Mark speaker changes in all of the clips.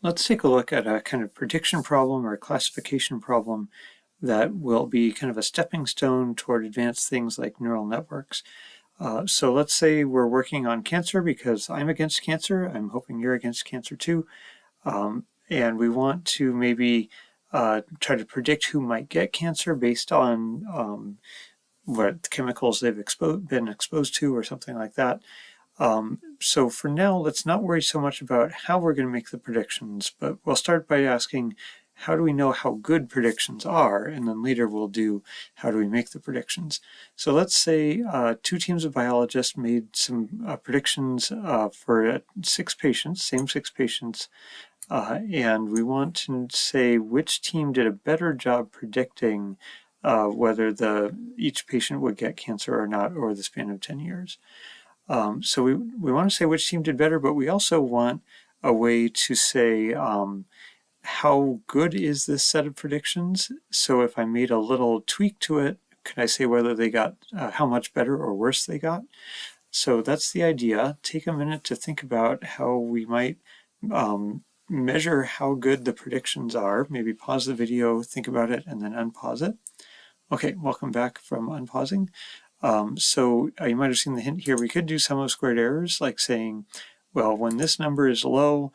Speaker 1: Let's take a look at a kind of prediction problem or a classification problem that will be kind of a stepping stone toward advanced things like neural networks. So let's say we're working on cancer because I'm against cancer. I'm hoping you're against cancer too. And we want to maybe try to predict who might get cancer based on what chemicals they've been exposed to or something like that. So for now, let's not worry so much about how we're going to make the predictions, but we'll start by asking, how do we know how good predictions are? And then later we'll do, how do we make the predictions? So let's say two teams of biologists made some predictions for 6 patients, same 6 patients, and we want to say which team did a better job predicting whether each patient would get cancer or not over the span of 10 years. So we want to say which team did better, but we also want a way to say how good is this set of predictions. So if I made a little tweak to it, could I say whether they got how much better or worse they got? So that's the idea. Take a minute to think about how we might measure how good the predictions are. Maybe pause the video, think about it, and then unpause it. Okay, welcome back from unpausing. So you might have seen the hint here. We could do sum of squared errors, like saying, well, when this number is low,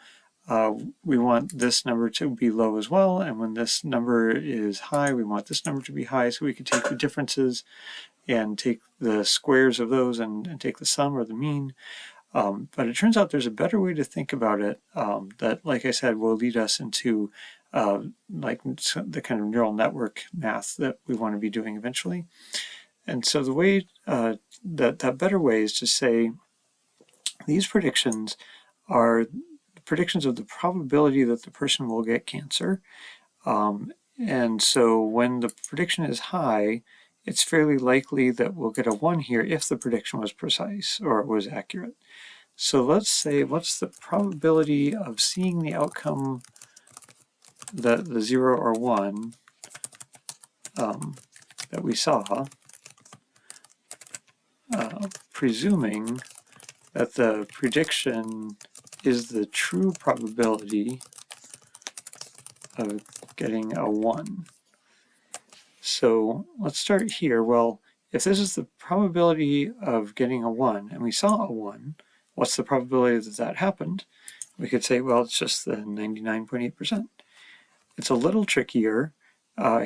Speaker 1: we want this number to be low as well. And when this number is high, we want this number to be high. So we could take the differences and take the squares of those and take the sum or the mean. But it turns out there's a better way to think about it that, like I said, will lead us into like the kind of neural network math that we want to be doing eventually. And so the way that better way is to say these predictions are predictions of the probability that the person will get cancer. And so when the prediction is high, it's fairly likely that we'll get a 1 here if the prediction was precise or it was accurate. So let's say, what's the probability of seeing the outcome, the 0 or 1 that we saw, presuming that the prediction is the true probability of getting a 1. So let's start here. Well, if this is the probability of getting a 1, and we saw a 1, what's the probability that that happened? We could say, well, it's just the 99.8%. It's a little trickier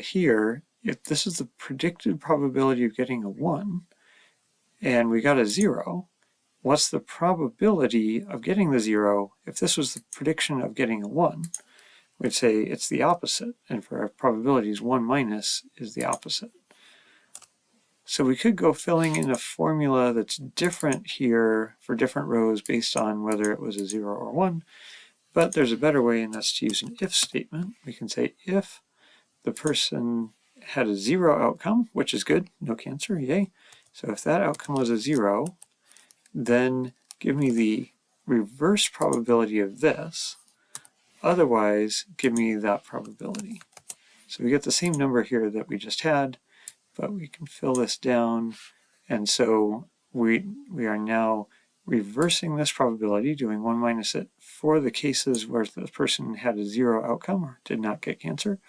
Speaker 1: here. If this is the predicted probability of getting a 1, and we got a 0, what's the probability of getting the 0 if this was the prediction of getting a 1? We'd say it's the opposite, and for our probabilities, 1 minus is the opposite. So we could go filling in a formula that's different here for different rows based on whether it was a 0 or 1, but there's a better way, and that's to use an if statement. We can say if the person had a 0 outcome, which is good, no cancer, yay. So if that outcome was a 0, then give me the reverse probability of this. Otherwise, give me that probability. So we get the same number here that we just had, but we can fill this down. And so we are now reversing this probability, doing 1 minus it for the cases where the person had a 0 outcome or did not get cancer.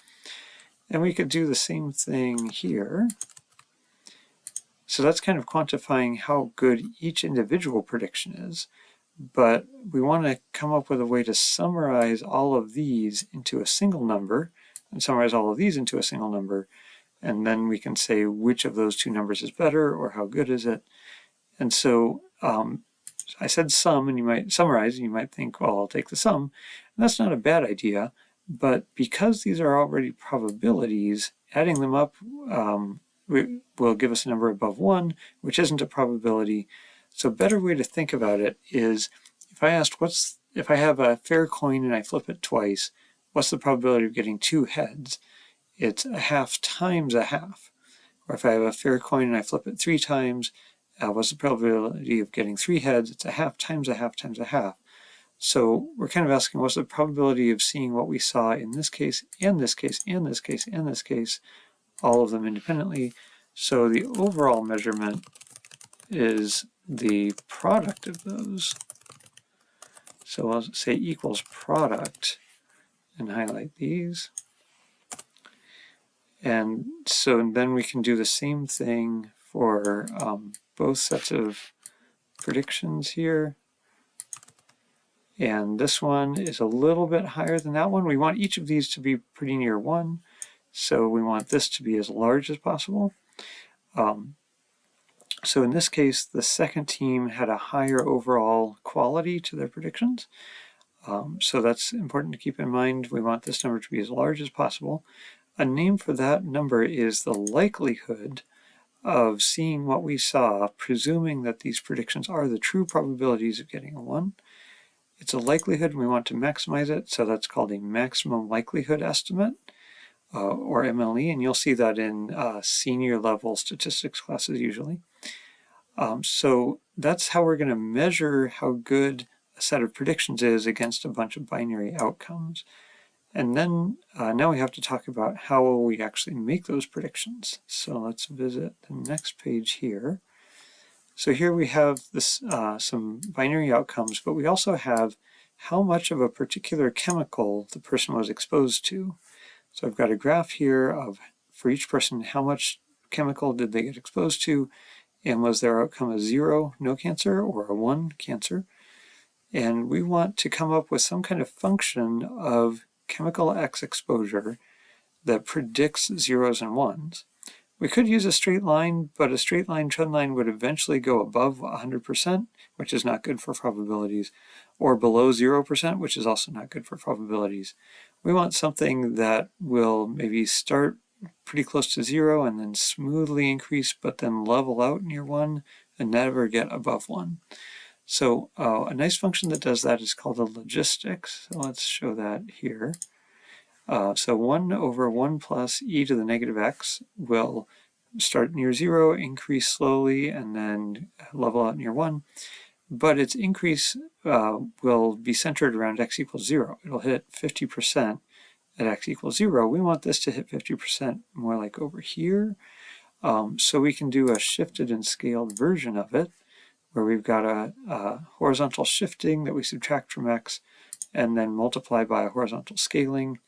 Speaker 1: And we could do the same thing here. So that's kind of quantifying how good each individual prediction is. But we want to come up with a way to summarize all of these into a single number, and summarize all of these into a single number, and then we can say which of those two numbers is better or how good is it. And so I said sum, and you might summarize, and you might think, well, I'll take the sum. And that's not a bad idea, but because these are already probabilities, adding them up will give us a number above 1, which isn't a probability. So a better way to think about it is if I asked if I have a fair coin and I flip it twice, what's the probability of getting 2 heads? It's a half times a half. Or if I have a fair coin and I flip it 3 times, what's the probability of getting 3 heads? It's a half times a half times a half. So we're kind of asking what's the probability of seeing what we saw in this case, and this case, and this case, and this case, all of them independently. So the overall measurement is the product of those. So I'll say equals product and highlight these. And so then we can do the same thing for both sets of predictions here. And this one is a little bit higher than that one. We want each of these to be pretty near 1. So we want this to be as large as possible. So in this case, the second team had a higher overall quality to their predictions. So that's important to keep in mind. We want this number to be as large as possible. A name for that number is the likelihood of seeing what we saw, presuming that these predictions are the true probabilities of getting a 1. It's a likelihood and we want to maximize it, so that's called a maximum likelihood estimate, or MLE, and you'll see that in senior level statistics classes usually. So that's how we're going to measure how good a set of predictions is against a bunch of binary outcomes. And then now we have to talk about how will we actually make those predictions. So let's visit the next page here. So here we have this some binary outcomes, but we also have how much of a particular chemical the person was exposed to. So I've got a graph here of, for each person, how much chemical did they get exposed to, and was their outcome a 0, no cancer, or a 1, cancer. And we want to come up with some kind of function of chemical X exposure that predicts 0s and 1s. We could use a straight line, but a straight line trend line would eventually go above 100%, which is not good for probabilities, or below 0%, which is also not good for probabilities. We want something that will maybe start pretty close to 0 and then smoothly increase, but then level out near 1 and never get above 1. So a nice function that does that is called a logistic. So let's show that here. So 1 over 1 plus e to the negative x will start near 0, increase slowly, and then level out near 1. But its increase will be centered around x equals 0. It'll hit 50% at x equals 0. We want this to hit 50% more like over here. So we can do a shifted and scaled version of it, where we've got a horizontal shifting that we subtract from x and then multiply by a horizontal scaling.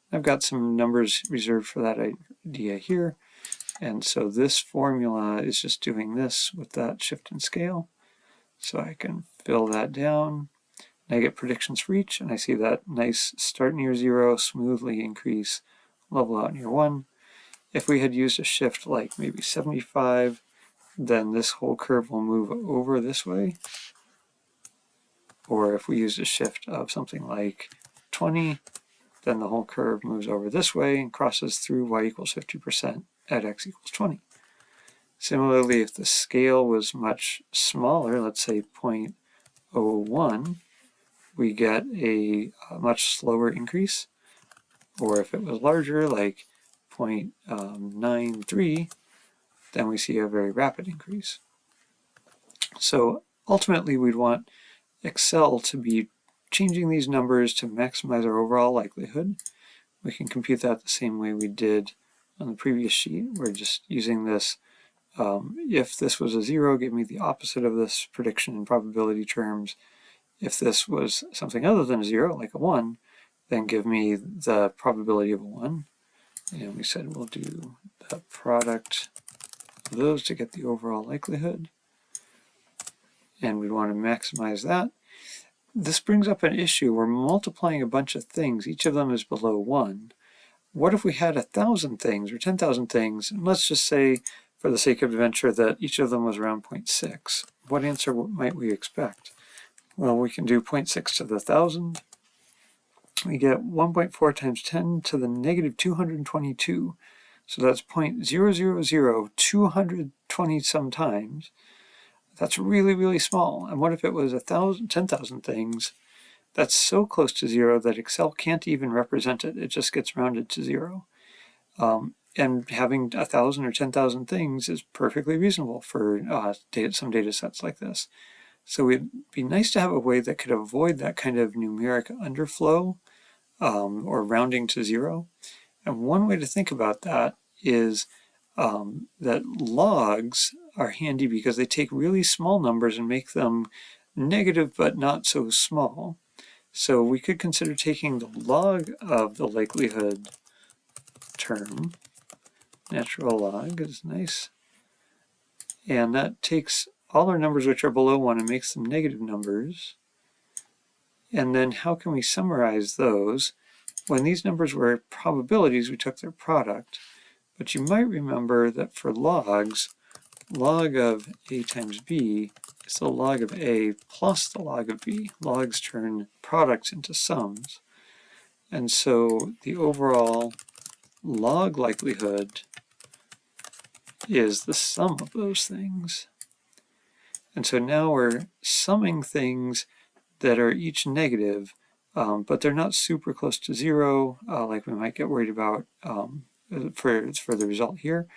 Speaker 1: I've got some numbers reserved for that idea here. And so this formula is just doing this with that shift and scale. So I can fill that down. And I get predictions for each, and I see that nice start near 0, smoothly increase, level out near 1. If we had used a shift like maybe 75, then this whole curve will move over this way. Or if we used a shift of something like 20, then the whole curve moves over this way and crosses through y equals 50% at x equals 20. Similarly, if the scale was much smaller, let's say 0.01, we get a much slower increase. Or if it was larger, like 0.93, then we see a very rapid increase. So ultimately, we'd want Excel to be changing these numbers to maximize our overall likelihood. We can compute that the same way we did on the previous sheet. We're just using this. If this was a 0, give me the opposite of this prediction in probability terms. If this was something other than a 0, like a 1, then give me the probability of a 1. And we said we'll do the product of those to get the overall likelihood. And we want to maximize that. This brings up an issue. We're multiplying a bunch of things. Each of them is below 1. What if we had 1,000 things or 10,000 things? And let's just say, for the sake of adventure, that each of them was around 0.6. What answer might we expect? Well, we can do 0.6 to the 1,000. We get 1.4 times 10 to the negative 222. So that's 0.000 220 some times. That's really, really small. And what if it was 10,000 things? That's so close to 0 that Excel can't even represent it. It just gets rounded to 0. And having 1,000 or 10,000 things is perfectly reasonable for some data sets like this. So it'd be nice to have a way that could avoid that kind of numeric underflow or rounding to 0. And one way to think about that is that logs are handy because they take really small numbers and make them negative but not so small. So we could consider taking the log of the likelihood term. Natural log is nice. And that takes all our numbers which are below 1 and makes them negative numbers. And then how can we summarize those? When these numbers were probabilities, we took their product. But you might remember that for logs, log of a times b is the log of a plus the log of b. Logs turn products into sums. And so the overall log likelihood is the sum of those things. And so now we're summing things that are each negative, but they're not super close to 0, like we might get worried about for the result here.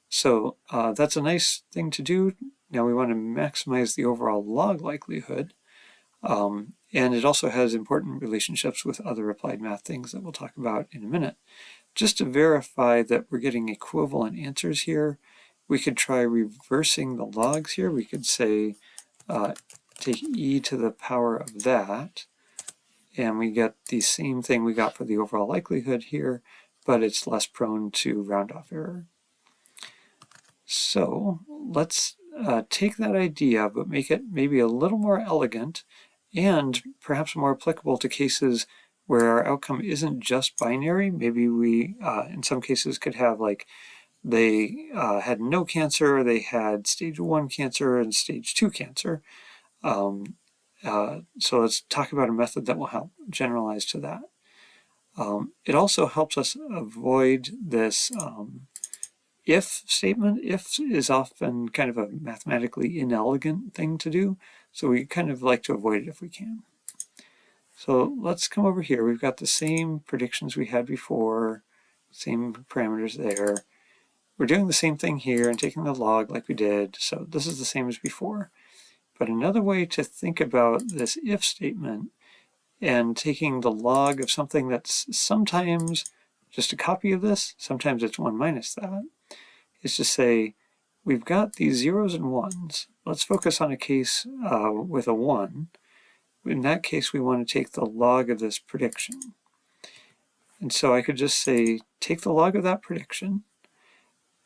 Speaker 1: So that's a nice thing to do. Now we want to maximize the overall log likelihood. And it also has important relationships with other applied math things that we'll talk about in a minute. Just to verify that we're getting equivalent answers here, we could try reversing the logs here. We could say take e to the power of that, and we get the same thing we got for the overall likelihood here, but it's less prone to round-off error. So let's take that idea, but make it maybe a little more elegant and perhaps more applicable to cases where our outcome isn't just binary. Maybe we, in some cases, could have like they had no cancer, they had stage 1 cancer and stage 2 cancer. So let's talk about a method that will help generalize to that. It also helps us avoid this if statement. If is often kind of a mathematically inelegant thing to do, so we kind of like to avoid it if we can. So let's come over here. We've got the same predictions we had before, same parameters there. We're doing the same thing here and taking the log like we did, so this is the same as before. But another way to think about this if statement and taking the log of something that's sometimes just a copy of this, sometimes it's 1 minus that, is to say we've got these zeros and ones. Let's focus on a case with a 1. In that case, we want to take the log of this prediction. And so I could just say take the log of that prediction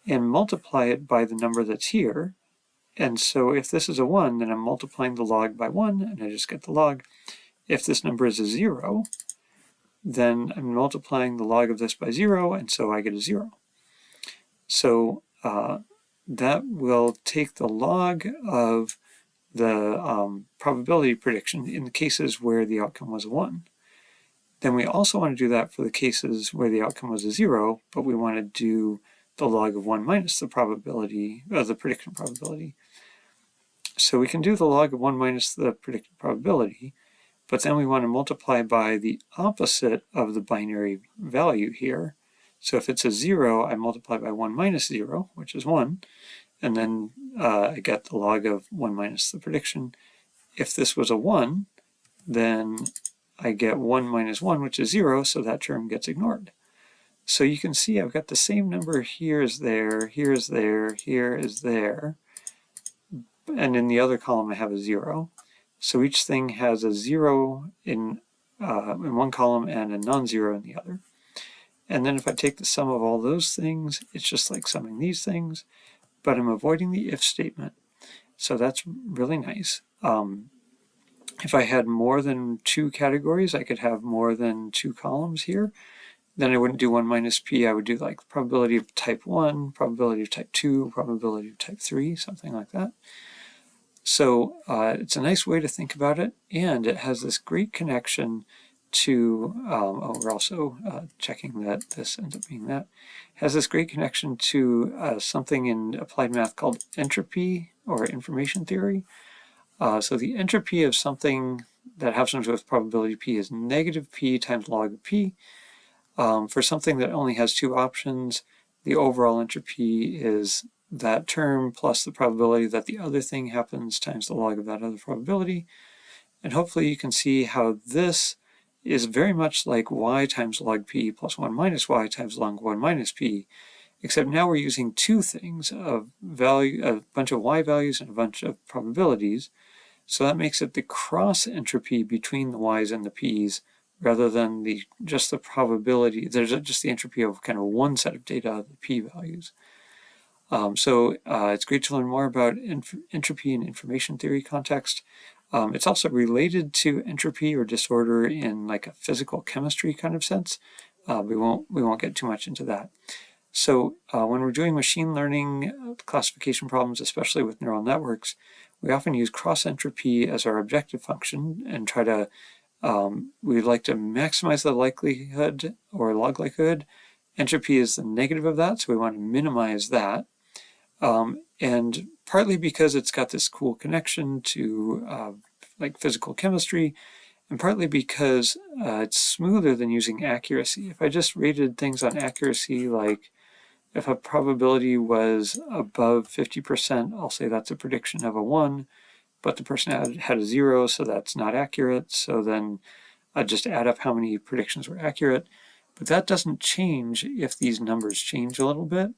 Speaker 1: and multiply it by the number that's here. And so if this is a 1, then I'm multiplying the log by 1, and I just get the log. If this number is a 0, then I'm multiplying the log of this by 0, and so I get a 0. So that will take the log of the probability prediction in the cases where the outcome was a 1. Then we also want to do that for the cases where the outcome was a 0, but we want to do the log of 1 minus the probability, the prediction probability. So we can do the log of 1 minus the predicted probability, but then we want to multiply by the opposite of the binary value here. So if it's a 0, I multiply by 1 minus 0, which is 1, and then I get the log of 1 minus the prediction. If this was a 1, then I get 1 minus 1, which is 0, so that term gets ignored. So you can see I've got the same number here is there, here is there, here is there, and in the other column I have a 0. So each thing has a 0 in one column and a non-zero in the other. And then if I take the sum of all those things, it's just like summing these things, but I'm avoiding the if statement. So that's really nice. If I had more than 2 categories, I could have more than 2 columns here. Then I wouldn't do 1 minus p, I would do like probability of type 1, probability of type 2, probability of type 3, something like that. So it's a nice way to think about it, and it has this great connection to, we're also checking that this ends up being that, has this great connection to something in applied math called entropy or information theory. So the entropy of something that happens with probability p is negative p times log of p. For something that only has 2 options, the overall entropy is that term plus the probability that the other thing happens times the log of that other probability. And hopefully you can see how this is very much like y times log p plus 1 minus y times log 1 minus p, except now we're using 2 things, a bunch of y values and a bunch of probabilities. So that makes it the cross entropy between the y's and the p's, rather than just the probability. There's just the entropy of kind of one set of data, the p-values. So it's great to learn more about entropy in information theory context. It's also related to entropy or disorder in like a physical chemistry kind of sense. We won't get too much into that. So when we're doing machine learning classification problems, especially with neural networks, we often use cross entropy as our objective function and try to we'd like to maximize the likelihood or log likelihood. Entropy is the negative of that, so we want to minimize that. And partly because it's got this cool connection to like physical chemistry, and partly because it's smoother than using accuracy. If I just rated things on accuracy, like if a probability was above 50%, I'll say that's a prediction of a 1, but the person had a 0, so that's not accurate. So then I'd just add up how many predictions were accurate. But that doesn't change if these numbers change a little bit.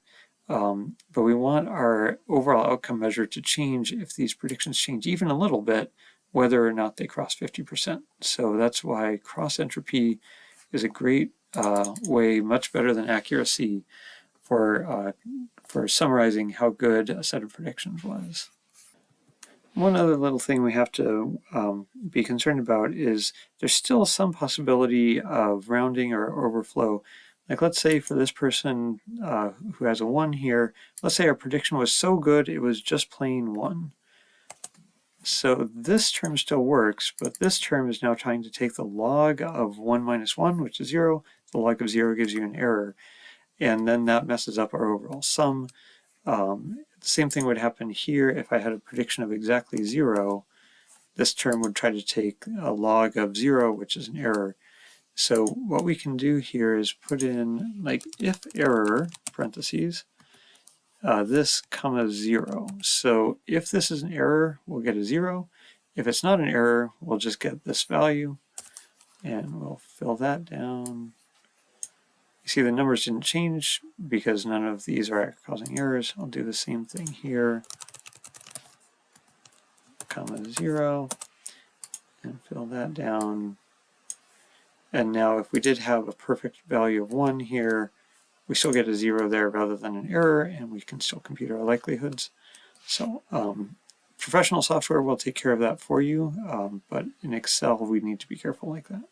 Speaker 1: But we want our overall outcome measure to change if these predictions change even a little bit, whether or not they cross 50%. So that's why cross entropy is a great way, much better than accuracy, for summarizing how good a set of predictions was. One other little thing we have to be concerned about is there's still some possibility of rounding or overflow. Like let's say for this person who has a 1 here, let's say our prediction was so good it was just plain 1. So this term still works, but this term is now trying to take the log of 1 minus 1, which is 0. The log of 0 gives you an error, and then that messes up our overall sum. The same thing would happen here if I had a prediction of exactly 0. This term would try to take a log of 0, which is an error. So what we can do here is put in like if error, parentheses, this comma 0. So if this is an error, we'll get a 0. If it's not an error, we'll just get this value, and we'll fill that down. You see the numbers didn't change because none of these are causing errors. I'll do the same thing here, comma 0, and fill that down. And now if we did have a perfect value of 1 here, we still get a 0 there rather than an error, and we can still compute our likelihoods. So professional software will take care of that for you, but in Excel we need to be careful like that.